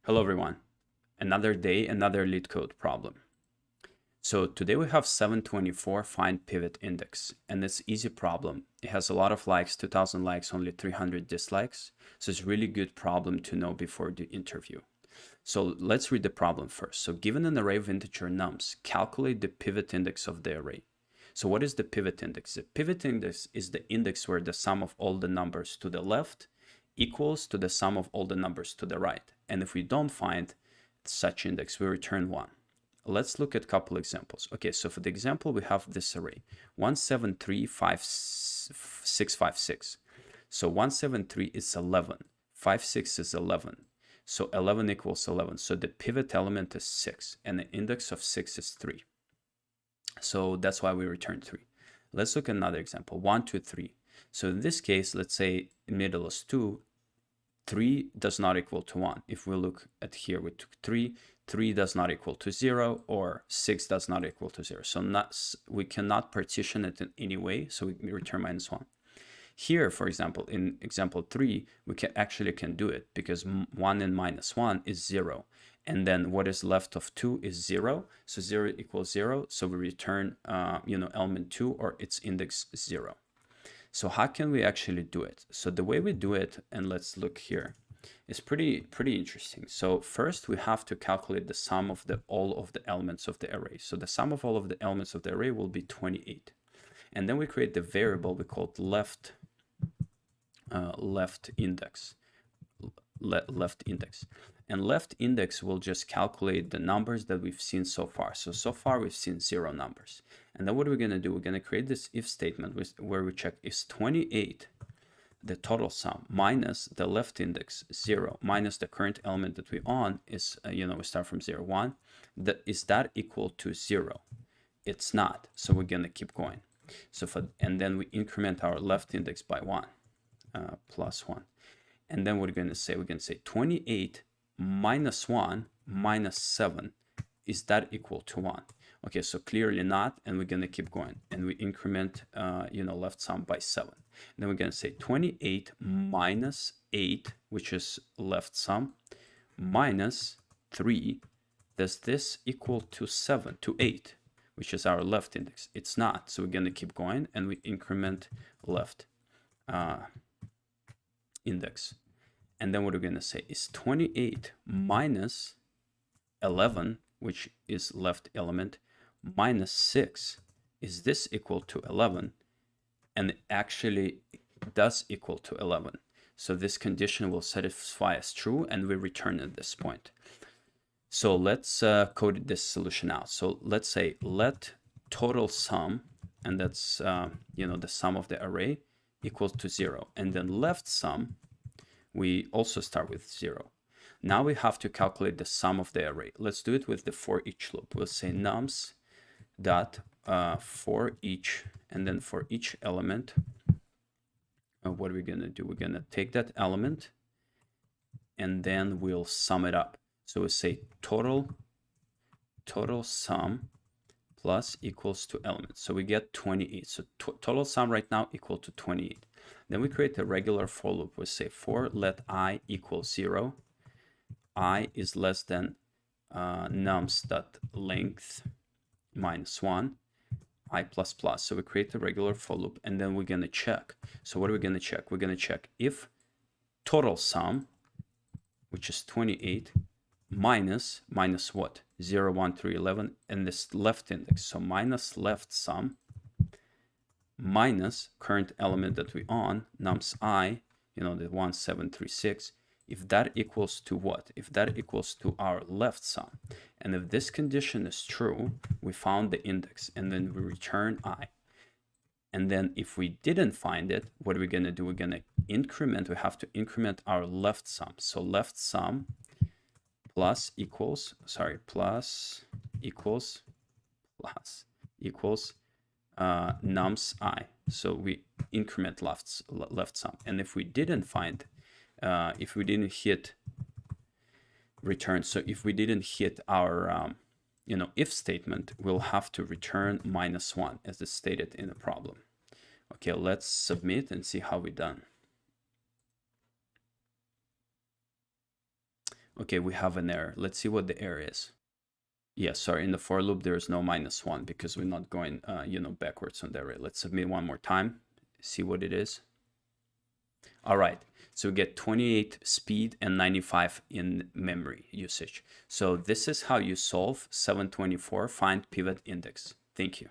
Hello everyone. Another day, another LeetCode problem. So today we have 724 find pivot index, and it's easy problem. It has a lot of likes, 2000 likes, only 300 dislikes. So it's really good problem to know before the interview. So let's read the problem first. So given an array of integer nums, calculate the pivot index of the array. So what is the pivot index? The pivot index is the index where the sum of all the numbers to the left equals to the sum of all the numbers to the right. And if we don't find such index, we return 1. Let's look at a couple examples. Okay, so for the example, we have this array, 1735656. So 173 is 11, 56 is 11. So 11 equals 11. So the pivot element is 6, and the index of 6 is 3. So that's why we return 3. Let's look at another example, 1, 2, 3. So in this case, let's say middle is 2, 3 does not equal to 1. If we look at here, we took 3, 3 does not equal to 0, or 6 does not equal to 0. So we cannot partition it in any way, so we return -1. Here, for example, in example 3, we can do it because 1 and -1 is 0. And then what is left of 2 is 0. So 0 equals 0. So we return, element 2 or its index 0. So how can we actually do it? So the way we do it, and let's look here, is pretty interesting. So first we have to calculate the sum of all of the elements of the array. So the sum of all of the elements of the array will be 28. And then we create the variable we called left index. Left index. And left index will just calculate the numbers that we've seen so far. So far we've seen 0 numbers. And then what are we going to do? We're going to create this if statement where we check is 28 the total sum minus the left index 0 minus the current element that we on is, we start from 0, 1. Is that equal to 0? It's not. So we're going to keep going. And then we increment our left index by 1, plus 1. And then what we're going to say, 28 minus 1 minus 7, is that equal to 1? Okay, so clearly not, and we're going to keep going. And we increment, left sum by 7. And then we're going to say 28 minus 8, which is left sum, minus 3. Does this equal to 8, which is our left index? It's not, so we're going to keep going, and we increment left index. And then what we're going to say is 28 minus 11, which is left element, minus 6. Is this equal to 11? And it actually does equal to 11. So this condition will satisfy as true, and we return at this point. So let's code this solution out. So let's say let total sum, and that's the sum of the array, equals to 0. And then left sum, we also start with 0. Now we have to calculate the sum of the array. Let's do it with the for each loop. We'll say nums dot for each, and then for each element, what are we going to do? We're going to take that element, and then we'll sum it up. So we say total sum plus equals to element. So we get 28. So total sum right now equal to 28. Then we create a regular for loop. We say for let I equal 0. I is less than nums dot length minus 1, I plus plus. So we create a regular for loop, and then we're going to check. So what are we going to check? We're going to check if total sum, which is 28, minus what? 0, 1, 3, 11, and this left index. So minus left sum minus current element that we on, nums I, the 1736, if that equals to what? If that equals to our left sum. And if this condition is true, we found the index, and then we return I. And then if we didn't find it, what are we going to do? We're going to increment, we have to increment our left sum. So left sum plus equals nums I. So we increment left sum. And if we didn't find, if we didn't hit return, so if we didn't hit our if statement, we'll have to return -1 as is stated in the problem. Okay, let's submit and see how we done. Okay, we have an error. Let's see what the error is. Yeah, sorry, in the for loop, there is no -1 because we're not going, backwards on the array. Let's submit one more time, see what it is. All right, so we get 28 speed and 95 in memory usage. So this is how you solve 724 find pivot index. Thank you.